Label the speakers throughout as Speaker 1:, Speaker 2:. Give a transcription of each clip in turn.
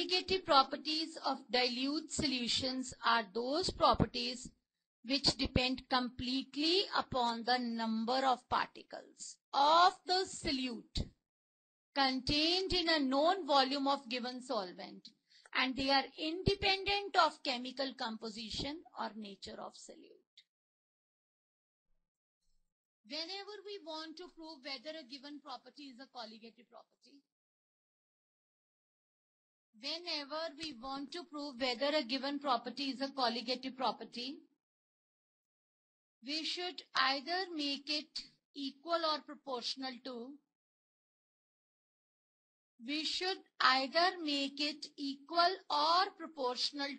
Speaker 1: colligative properties of dilute solutions are those properties which depend completely upon the number of particles of the solute contained in a known volume of given solvent, and they are independent of chemical composition or nature of solute. Whenever we want to prove whether a given property is a colligative property, whenever we want to prove whether a given property is a colligative property, we should either make it equal or proportional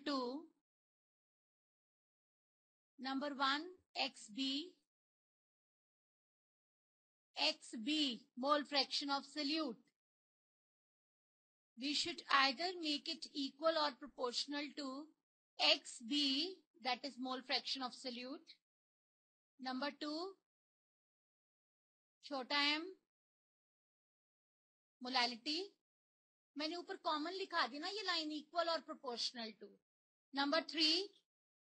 Speaker 1: to, number one, xb, mole fraction of solute. We should either make it equal or proportional to xb, that is mole fraction of solute. Number two, छोटा m, molality. मैंने ऊपर common लिखा दी ना ये line, equal और proportional to. Number three,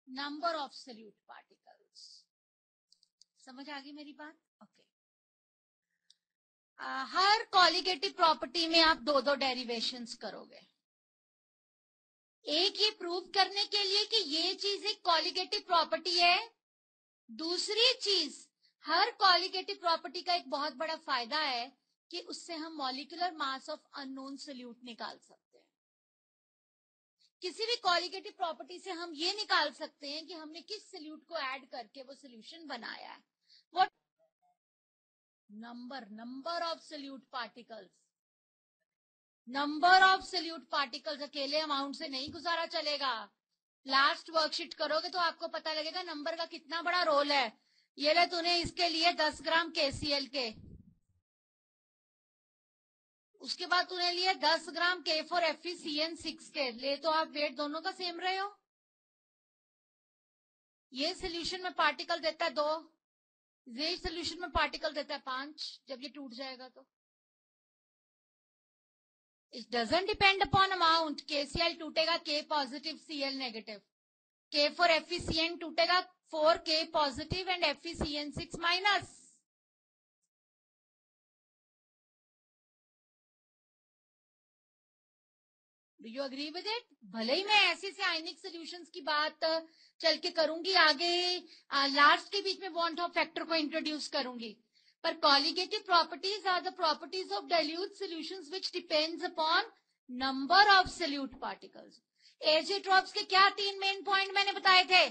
Speaker 1: number of solute particles. समझ आ गई मेरी बात? ओके. हर कॉलिगेटिव प्रॉपर्टी में आप दो दो डेरिवेशंस करोगे. एक ये प्रूव करने के लिए कि ये चीज एक कॉलिगेटिव प्रॉपर्टी है. दूसरी चीज, हर कॉलिगेटिव प्रॉपर्टी का एक बहुत बड़ा फायदा है कि उससे हम molecular mass of unknown solute निकाल सकते हैं. किसी भी कॉलिगेटिव प्रॉपर्टी से हम ये निकाल सकते हैं कि हमने किस सोल्यूट को ऐड करके वो सोल्यूशन बनाया है. What number of solute particles. Number of solute particles अकेले अमाउंट से नहीं गुजारा चलेगा. लास्ट वर्कशीट करोगे तो आपको पता लगेगा नंबर का कितना बड़ा रोल है. ये ले तूने इसके लिए 10 ग्राम KCl के, उसके बाद तूने लिए 10 ग्राम K4FeCN6 के. ले तो आप वेट दोनों का सेम रहे हो. ये सोल्यूशन में पार्टिकल देता है 2, ये सोल्यूशन में पार्टिकल देता है 5. जब ये टूट जाएगा तो it doesn't depend upon amount. KCl टूटेगा K positive Cl negative. K4FeCN टूटेगा 4K positive and FeCN6 minus. Do you agree with it? भले ही मैं ऐसे से आयनिक सॉल्यूशंस की बात चल के करूंगी आगे, लास्ट के बीच में बॉन्ड ऑफ फैक्टर को इंट्रोड्यूस करूंगी, पर colligative properties are the properties of dilute solutions which depends upon number of solute particles. Azeotropes के क्या 3 मेन पॉइंट मैंने बताए थे?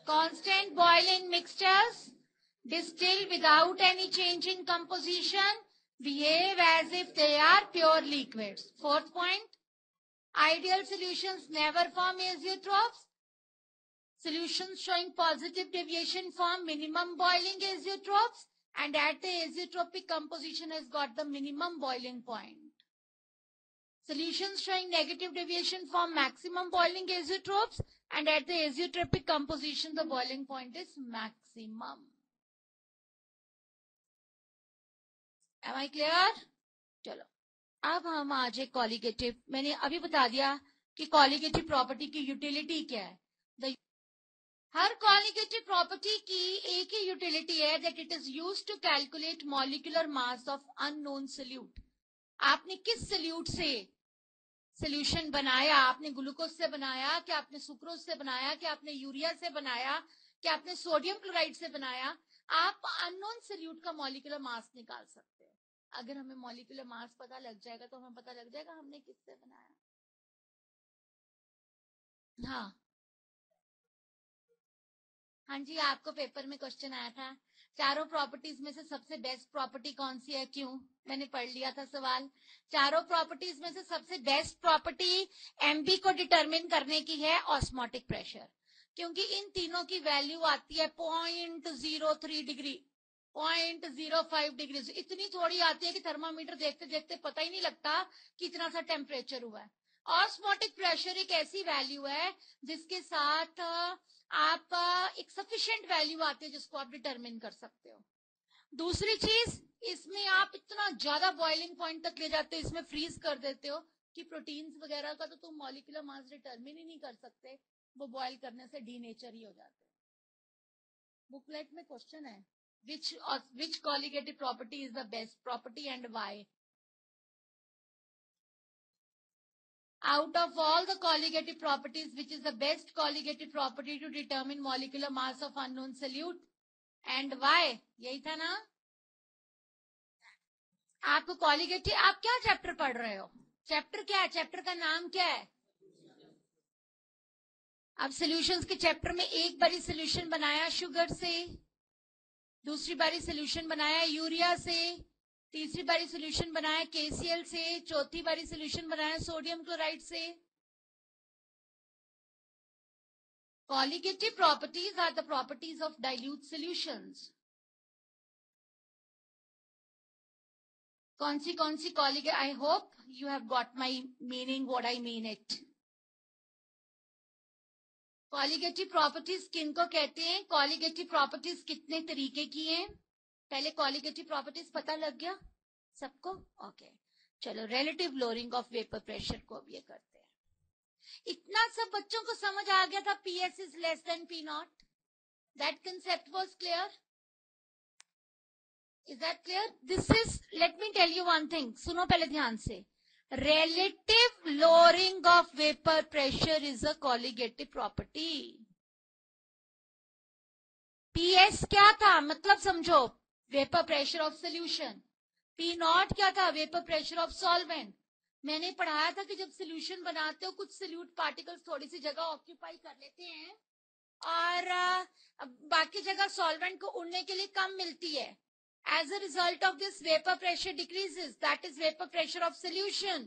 Speaker 1: Constant boiling mixtures, distil without any change in composition, behave as if they are pure liquids. Fourth point, ideal solutions never form azeotrophs. Solutions showing positive deviation form minimum boiling azeotrophs, and at the azeotropic composition has got the minimum boiling point. Solutions showing negative deviation form maximum boiling azeotrophs, and at the azeotropic composition the boiling point is maximum. Am I clear? चलो अब हम आज एक colligative, मैंने अभी बता दिया कि कॉलिगेटिव प्रॉपर्टी की यूटिलिटी क्या है. हर कॉलिगेटिव प्रॉपर्टी की एक ही यूटिलिटी है, that it is used to calculate molecular mass of unknown solute. आपने किस सोल्यूट से सोल्यूशन बनाया? आपने ग्लूकोज से बनाया, क्या आपने सुक्रोज से बनाया, क्या आपने यूरिया से बनाया, क्या आपने सोडियम क्लोराइड से बनाया? आप अननोन सोल्यूट का मॉलिक्यूलर मास निकाल सकते हो. अगर हमें मॉलिक्यूलर मास पता लग जाएगा तो हमें पता लग जाएगा हमने किससे बनाया. हाँ जी, आपको पेपर में क्वेश्चन आया था, चारों प्रॉपर्टीज में से सबसे बेस्ट प्रॉपर्टी कौन सी है? क्यों? मैंने पढ़ लिया था सवाल. चारों प्रॉपर्टीज में से सबसे बेस्ट प्रॉपर्टी MB को डिटरमिन करने की है ऑस्मोटिक प्रेशर, क्योंकि इन तीनों की वैल्यू आती है 0.03 डिग्री, 0.05 डिग्री. इतनी थोड़ी आती है कि थर्मामीटर देखते देखते पता ही नहीं लगता कि इतना सा टेम्परेचर हुआ है. ऑस्मोटिक प्रेशर एक ऐसी वैल्यू है जिसके साथ आप एक सफिशिएंट वैल्यू आती है जिसको आप डिटरमिन कर सकते हो. दूसरी चीज, इसमें आप इतना ज्यादा बॉइलिंग पॉइंट तक ले जाते हो, इसमें फ्रीज कर देते हो कि प्रोटीन्स वगैरह का तो तुम मॉलिक्यूलर मास डिटरमिन ही नहीं कर सकते, वो बॉयल करने से डीनेचर ही हो जाते हैं। बुकलेट में क्वेश्चन है, which colligative property is the best property and why? Out of all the colligative properties, which is the best colligative property to determine molecular mass of unknown solute and why? यही था ना? आपको colligative, आप क्या chapter पढ़ रहे हो? Chapter क्या है? चैप्टर का नाम क्या है? अब सॉल्यूशंस के चैप्टर में एक बारी सॉल्यूशन बनाया शुगर से, दूसरी बारी सॉल्यूशन बनाया यूरिया से, तीसरी बारी सॉल्यूशन बनाया KCl से, चौथी बारी सॉल्यूशन बनाया सोडियम क्लोराइड से। Colligative properties are the properties of dilute solutions. कौन सी colligative? I hope you have got my meaning, what I mean it. Colligative properties किनको कहते हैं? Colligative properties कितने तरीके की हैं? पहले colligative properties पता लग गया सबको? Okay. चलो relative lowering of vapor pressure को अब ये करते हैं। इतना सब बच्चों को समझ आ गया था, PS is less than P naught. That concept was clear. Is that clear? This is, let me tell you one thing. सुनो पहले ध्यान से. Relative lowering of vapor pressure is a colligative property. PS क्या था? मतलब समझो, vapor pressure of solution. P naught क्या था? Vapor pressure of solvent. मैंने पढ़ाया था कि जब solution बनाते हो कुछ solute particles थोड़ी सी जगह occupy कर लेते हैं और बाकी जगह solvent को उड़ने के लिए कम मिलती है. As a result of this, vapor pressure decreases. That is vapor pressure of solution.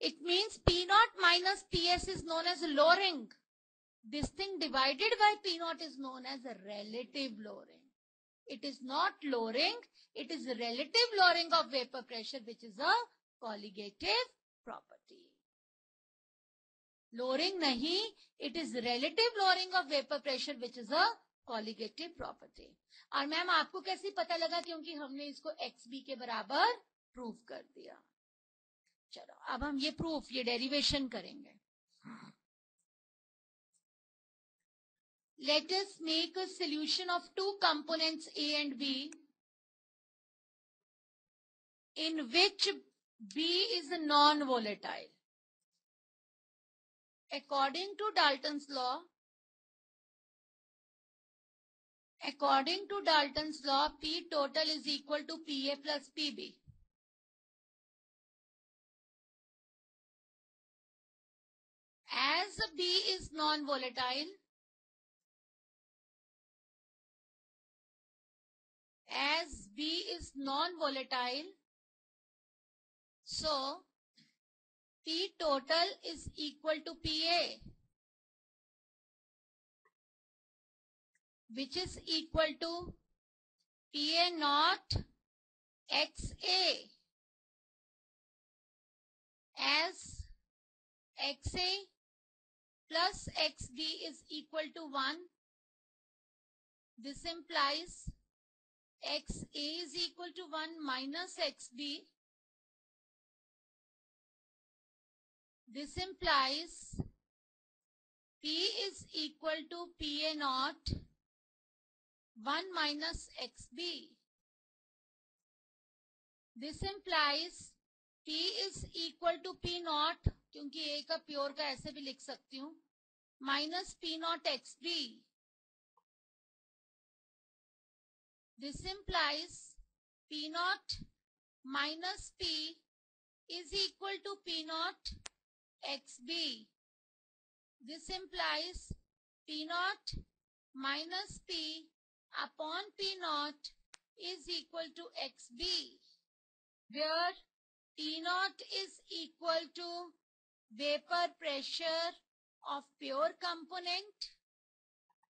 Speaker 1: It means P naught minus PS is known as lowering. This thing divided by P naught is known as a relative lowering. It is not lowering, it is a relative lowering of vapor pressure, which is a colligative property. Lowering nahi, it is relative lowering of vapor pressure, which is a colligative property. और ma'am आपको कैसे पता लगा? क्योंकि हमने इसको XB के बराबर प्रूफ कर दिया. चलो अब हम ये प्रूफ, ये डेरिवेशन करेंगे. Let us make a solution of two components A and B in which B is non-volatile. According to Dalton's law, P total is equal to PA plus PB. As B is non-volatile, so P total is equal to PA, which is equal to PA naught XA, as XA plus XB is equal to 1. This implies XA is equal to 1 minus XB. This implies P is equal to PA naught 1 minus XB. This implies P is equal to P naught, क्योंकि A का pure का ऐसे भी लिख सकती हूँ, minus P naught XB. This implies P naught minus P is equal to P naught XB. This implies P naught minus P upon P naught is equal to XB, where T naught is equal to vapor pressure of pure component,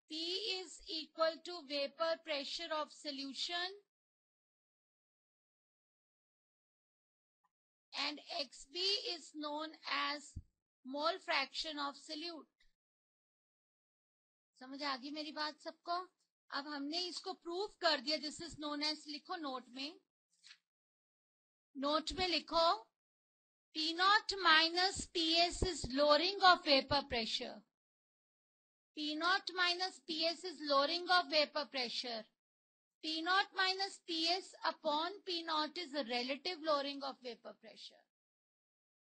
Speaker 1: P is equal to vapor pressure of solution, and XB is known as mole fraction of solute. समझ आ गई मेरी बात सबको? अब हमने इसको prove कर दिया. दिस इज नोन एज, लिखो नोट में, लिखो P naught minus PS is lowering of vapor pressure. P naught minus PS is lowering of vapor pressure. P naught minus PS upon P naught is a relative lowering of vapor pressure.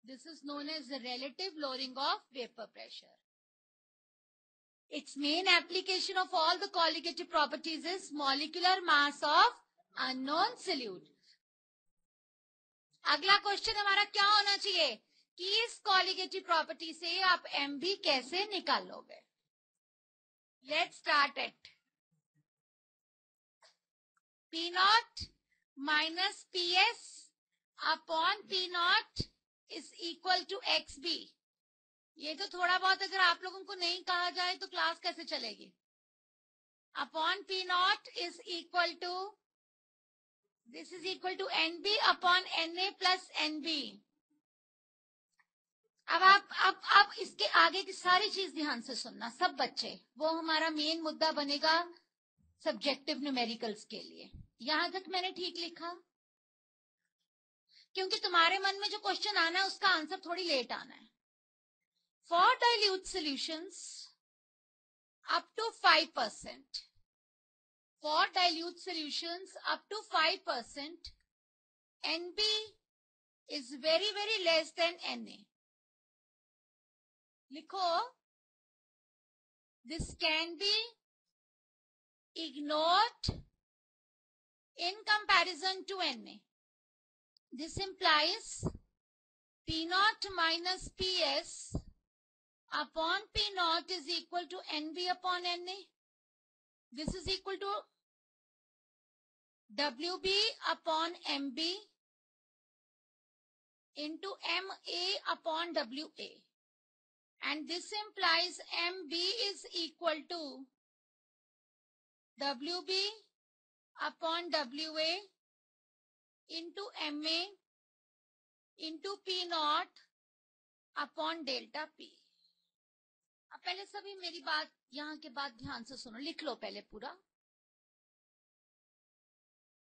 Speaker 1: This is known as the relative lowering of vapor pressure. Its main application of all the colligative properties is molecular mass of unknown solute. अगला question हमारा क्या होना चाहिए कि इस colligative property से आप MB कैसे निकालोगे. Let's start it. P naught minus PS upon P naught is equal to XB. ये तो थोड़ा बहुत अगर आप लोगों को नहीं कहा जाए तो क्लास कैसे चलेगी. Upon P naught is equal to, this is equal to NB upon NA plus NB. अब आप इसके आगे की सारी चीज ध्यान से सुनना सब बच्चे, वो हमारा मेन मुद्दा बनेगा सब्जेक्टिव न्यूमेरिकल्स के लिए. यहां तक मैंने ठीक लिखा? क्योंकि तुम्हारे मन में जो क्वेश्चन आना है उसका आंसर थोड़ी लेट आना है. For dilute solutions up to 5%, for dilute solutions up to 5%, NB is very very less than NA. लिखो, this can be ignored in comparison to NA. This implies P naught minus PS upon P naught is equal to NB upon NA. This is equal to WB upon MB into MA upon WA. And this implies MB is equal to WB upon WA into MA into P naught upon delta P. अब पहले सभी मेरी बात यहां के बाद ध्यान से सुनो, लिख लो पहले पूरा.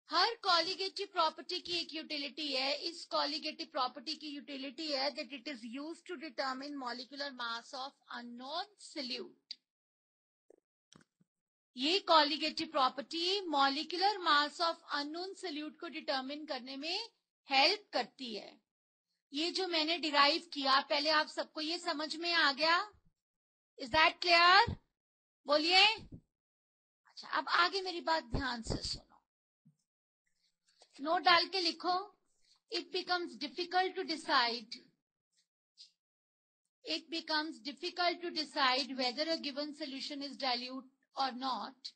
Speaker 1: हर कॉलिगेटिव प्रॉपर्टी की एक यूटिलिटी है. इस कॉलिगेटिव प्रॉपर्टी की यूटिलिटी है that it is used to determine molecular mass of unknown solute. ये colligative property molecular mass of unknown solute को डिटरमिन करने में हेल्प करती है. ये जो मैंने डिराइव किया, पहले आप सबको ये समझ में आ गया? Is that clear? बोलिए. अच्छा, अब आगे मेरी बात ध्यान से सुनो. नोट डाल के लिखो. It becomes difficult to decide, it becomes difficult to decide whether a given solution is dilute or not.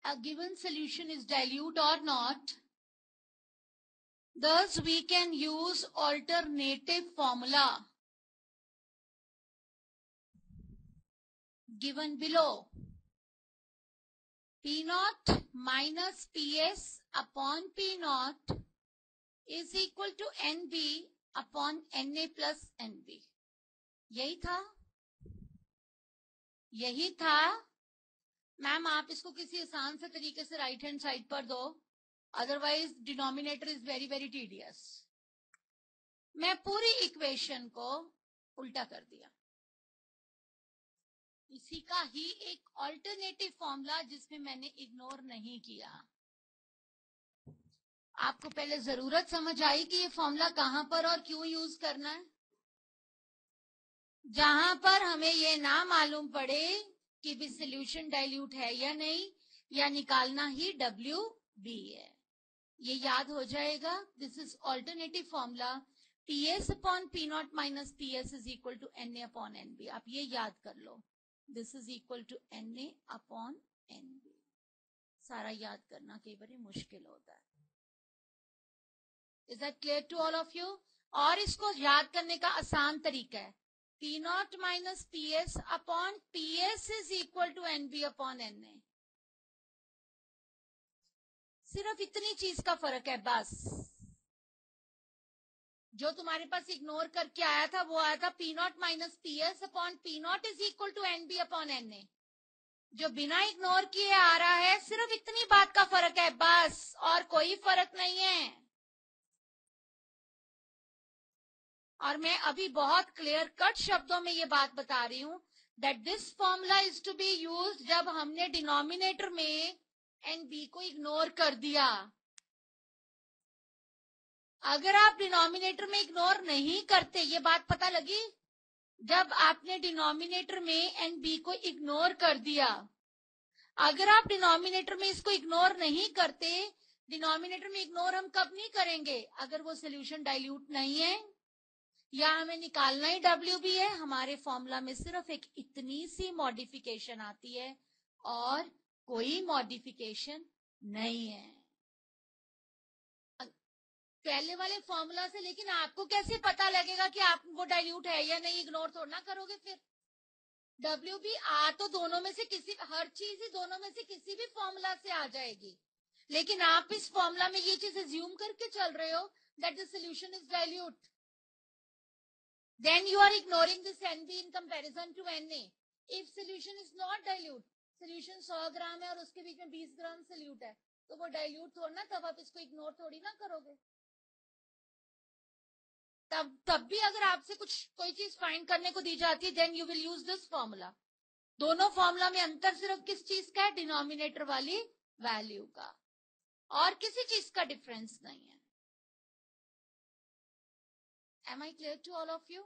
Speaker 1: A given solution is dilute or not. Thus, we can use alternative formula given below. P naught minus PS upon P naught is equal to NB upon NA plus NB. यही था. Ma'am आप इसको किसी आसान से तरीके से right hand side पर दो, otherwise denominator is very very tedious. मैं पूरी इक्वेशन को उल्टा कर दिया. इसी का ही एक ऑल्टरनेटिव फॉर्मूला जिसमें मैंने इग्नोर नहीं किया. आपको पहले जरूरत समझ आई कि ये फॉर्मूला कहां पर और क्यों यूज करना है. जहां पर हमें ये ना मालूम पड़े कि भी सोल्यूशन डाइल्यूट है या नहीं, या निकालना ही WB है. ये याद हो जाएगा. This is alternative formula. PS upon P naught minus PS is equal to NA upon NB. आप ये याद कर लो. This is equal to NA upon NB. सारा याद करना कई बार मुश्किल होता है. Is that clear to all of you? और इसको याद करने का आसान तरीका है P naught minus PS upon PS is equal to NB upon NA. सिर्फ इतनी चीज का फर्क है बस. जो तुम्हारे पास इग्नोर करके आया था वो आया था P naught minus P S upon P naught is equal to N B upon N A. जो बिना इग्नोर किए आ रहा है सिर्फ इतनी बात का फर्क है बस, और कोई फर्क नहीं है। और मैं अभी बहुत क्लियर कट शब्दों में ये बात बता रही हूं that this formula is to be used जब हमने डिनोमिनेटर में एन बी को इग्नोर कर दिया। अगर आप डिनोमिनेटर में इग्नोर नहीं करते, ये बात पता लगी, जब आपने डिनोमिनेटर में एन बी को इग्नोर कर दिया, अगर आप डिनोमिनेटर में इसको इग्नोर नहीं करते, डिनोमिनेटर में इग्नोर हम कब नहीं करेंगे, अगर वो सोल्यूशन डाइल्यूट नहीं है या हमें निकालना ही डब्ल्यू बी है। हमारे फॉर्मूला में सिर्फ एक इतनी सी मॉडिफिकेशन आती है और कोई मॉडिफिकेशन नहीं है पहले वाले फॉर्मूला से। लेकिन आपको कैसे पता लगेगा कि आप वो डाइल्यूट है या नहीं, इग्नोर थोड़ा ना करोगे फिर। डब्ल्यू बी आ तो दोनों में से किसी, हर चीज ही दोनों में से किसी भी फॉर्मूला से आ जाएगी, लेकिन आप इस फॉर्मूला में ये चीज अज्यूम करके चल रहे हो that the solution is dilute, then you are ignoring this NB in comparison to Na. If solution is not dilute, solution 100 ग्राम है और उसके बीच में 20 ग्राम सोल्यूट है, तो वो डाइल्यूट थोड़ा ना, तब आप इसको इग्नोर थोड़ी ना करोगे। तब भी अगर आपसे कोई चीज फाइंड करने को दी जाती है then you will use this formula. दोनों फॉर्मूला में अंतर सिर्फ किस चीज का है, डिनोमिनेटर वाली वैल्यू का, और किसी चीज का डिफरेंस नहीं है। Am I clear to all of you?